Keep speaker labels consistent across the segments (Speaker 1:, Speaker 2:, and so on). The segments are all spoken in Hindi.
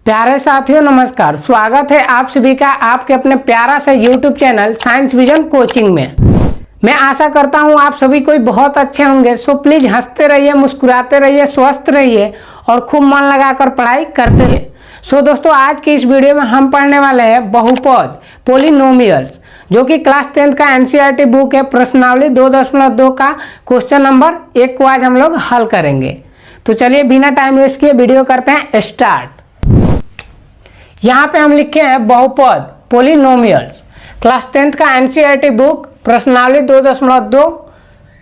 Speaker 1: प्यारे साथियों नमस्कार, स्वागत है आप सभी का आपके अपने प्यारा सा YouTube channel science vision coaching में। मैं आशा करता हूं आप सभी कोई बहुत अच्छे होंगे। सो प्लीज हंसते रहिए, मुस्कुराते रहिए, स्वस्थ रहिए और खूब मन लगाकर पढ़ाई करते रहिए। सो दोस्तों, आज की इस वीडियो में हम पढ़ने वाले हैं बहुपद पॉलिनोमियल्स, जो कि क्लास 10th का NCERT बुक है। प्रश्नावली 2.2 का क्वेश्चन नंबर 1 को आज हम लोग हल करेंगे। तो चलिए बिना टाइम वेस्ट किए वीडियो करते हैं स्टार्ट। यहाँ पे हम लिखे हैं बहुपद पॉलिनोमियल्स, क्लास 10th का NCERT बुक प्रश्नावली 2.2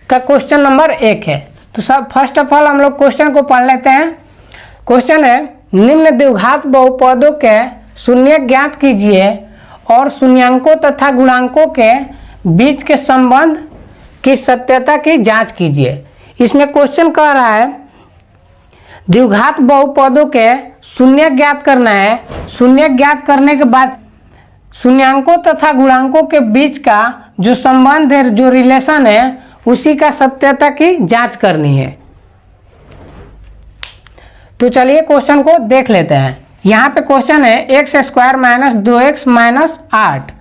Speaker 1: का क्वेश्चन नंबर 1 है। तो सब फर्स्ट ऑफ ऑल हम लोग क्वेश्चन को पढ़ लेते हैं। क्वेश्चन है, निम्न द्विघात बहुपदों के शून्य ज्ञात कीजिए और शून्यांकों तथा गुणांकों के बीच के संबंध की सत्यता की जांच कीजिए। इसमें क्वेश्चन कह रहा है द्विघात बहुपदों के शून्य ज्ञात करना है। शून्य ज्ञात करने के बाद शून्यांकों तथा गुणांकों के बीच का जो संबंध है, जो रिलेशन है, उसी का सत्यता की जांच करनी है। तो चलिए क्वेश्चन को देख लेते हैं। यहाँ पे क्वेश्चन है x² - 2x - 8।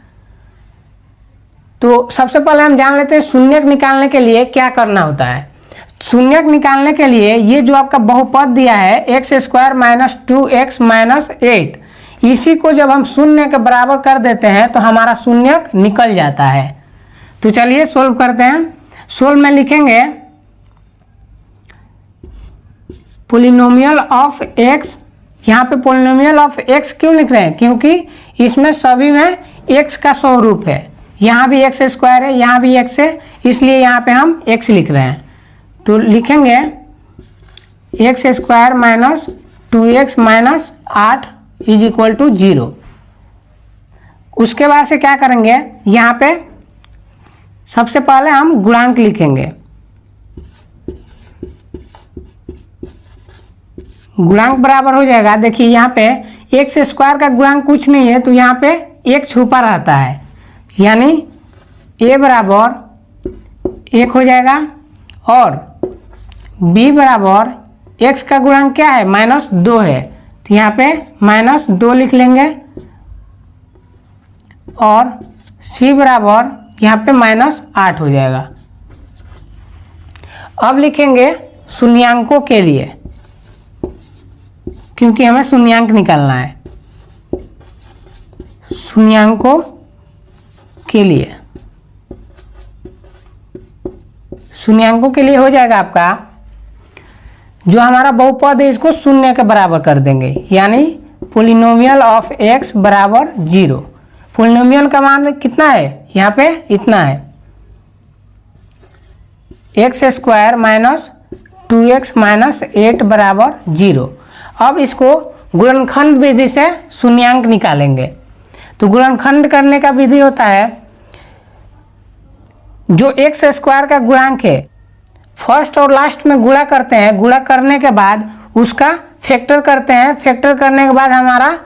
Speaker 1: तो सबसे पहले हम जान लेते हैं शून्यक निकालने के लिए क्या करना होता है। शून्यक निकालने के लिए ये जो आपका बहुपद दिया है x² - 2x - 8, इसी को जब हम शून्य के बराबर कर देते हैं तो हमारा शून्यक निकल जाता है। तो चलिए सोल्व करते हैं। सोल्व में लिखेंगे पॉलिनोमियल ऑफ x। यहाँ पे पॉलिनोमियल ऑफ x क्यों लिख रहे हैं? क्योंकि इसमें सभी में x का स्वरूप है। यहाँ भी x² है, यहाँ भी x है, इसलिए यहाँ पे हम x लिख रहे हैं। तो लिखेंगे x² - 2x - 8 = 0। उसके बाद से क्या करेंगे, यहाँ पे सबसे पहले हम गुणांक लिखेंगे। गुणांक बराबर हो जाएगा, देखिए यहाँ पे x² का गुणांक कुछ नहीं है, तो यहाँ पे 1 छुपा रहता है, यानी a बराबर 1 हो जाएगा। और b बराबर x का गुणांक क्या है? -2 है, तो यहाँ पे -2 लिख लेंगे। और c बराबर यहाँ पे -8 हो जाएगा। अब लिखेंगे शून्यांकों के लिए, क्योंकि हमें शून्यांक निकालना है। शून्यांकों के लिए, शून्यांकों के लिए हो जाएगा आपका जो हमारा बहुपद है इसको शून्य के बराबर कर देंगे, यानी पॉलिनोमियल ऑफ x बराबर 0। पॉलिनोमियल का मान कितना है? यहाँ पे इतना है, x² - 2x - 8 बराबर 0। अब इसको गुणनखंड विधि से शून्यांक निकालेंगे। तो गुणनखंड करने का विधि होता है, जो x² का गुणांक है फर्स्ट और लास्ट में गुणा करते हैं। गुणा करने के बाद उसका फैक्टर करते हैं। फैक्टर करने के बाद हमारा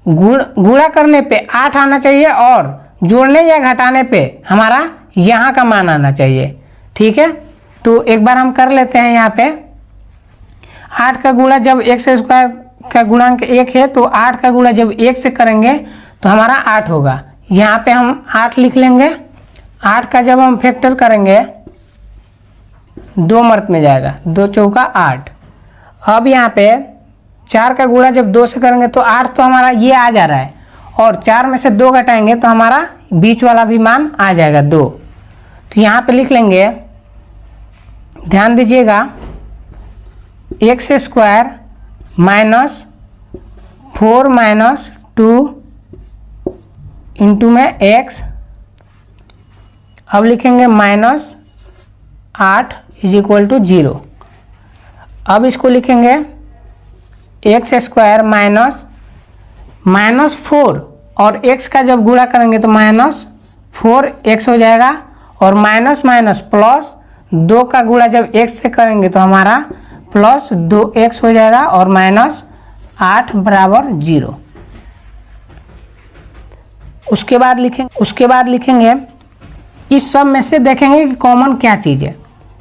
Speaker 1: गुणा करने पे 8 आना चाहिए और जोड़ने या घटाने पे हमारा यहाँ का मान आना चाहिए। ठीक है, तो एक बार हम कर लेते हैं। यहाँ पे 8 का गुणा जब x² का गुणांक 1 है, तो 8 का गुणा जब 1 से करेंगे तो हमारा 8 होगा। यहाँ पे हम 8 लिख लेंगे। 8 का जब हम फैक्टर करेंगे 2 मर्त में जाएगा, 2 चौका 8। अब यहाँ पे 4 का गुणा जब 2 से करेंगे तो 8 तो हमारा ये आ जा रहा है, और 4 में से 2 घटाएंगे तो हमारा बीच वाला भी मान आ जाएगा 2। तो यहाँ पे लिख लेंगे, ध्यान दीजिएगा, x² - 4 - 2 इंटू में x। अब लिखेंगे -8 = 0। अब इसको लिखेंगे x² - -4, और x का जब गुणा करेंगे तो -4x हो जाएगा। और माइनस प्लस 2 का गुणा जब x से करेंगे तो हमारा +2x हो जाएगा, और -8 बराबर 0। उसके बाद लिखेंगे इस सब में से देखेंगे कि कॉमन क्या चीज़ है।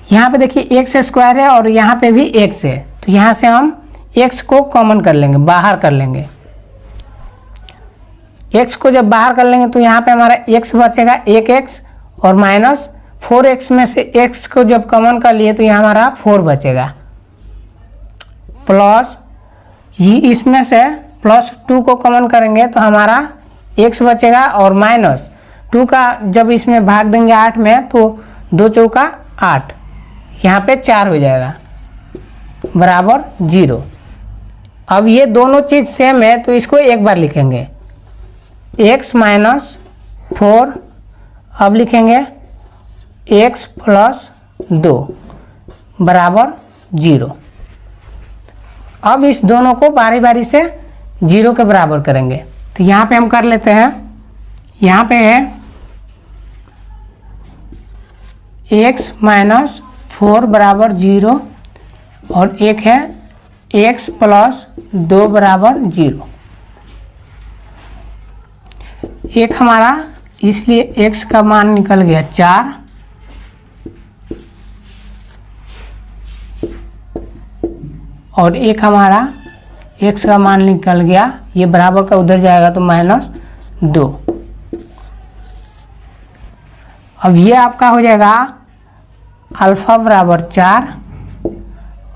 Speaker 1: यहाँ पे देखिए x² है और यहाँ पे भी x है, तो यहाँ से हम x को कॉमन कर लेंगे, बाहर कर लेंगे। x को जब बाहर कर लेंगे तो यहाँ पे हमारा x बचेगा 1x और माइनस 4x में से x को जब कॉमन कर लिए तो यहाँ हमारा 4 बचेगा, प्लस ये इसमें से +2 को कॉमन करेंगे तो हमारा x बचेगा और माइनस 2 का जब इसमें भाग देंगे 8 में तो 2 चौका 8, यहाँ पे 4 हो जाएगा बराबर 0। अब ये दोनों चीज़ सेम है तो इसको एक बार लिखेंगे x माइनस 4, अब लिखेंगे x प्लस 2 बराबर 0। अब इस दोनों को बारी बारी से 0 के बराबर करेंगे। तो यहाँ पे हम कर लेते हैं, यहाँ पे है x माइनस 4 बराबर 0 और एक है x प्लस 2 बराबर 0। एक हमारा इसलिए x का मान निकल गया 4 और एक हमारा x का मान निकल गया, ये बराबर का उधर जाएगा तो -2। अब ये आपका हो जाएगा अल्फा बराबर 4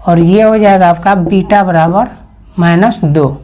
Speaker 1: और ये हो जाएगा आपका बीटा बराबर -2।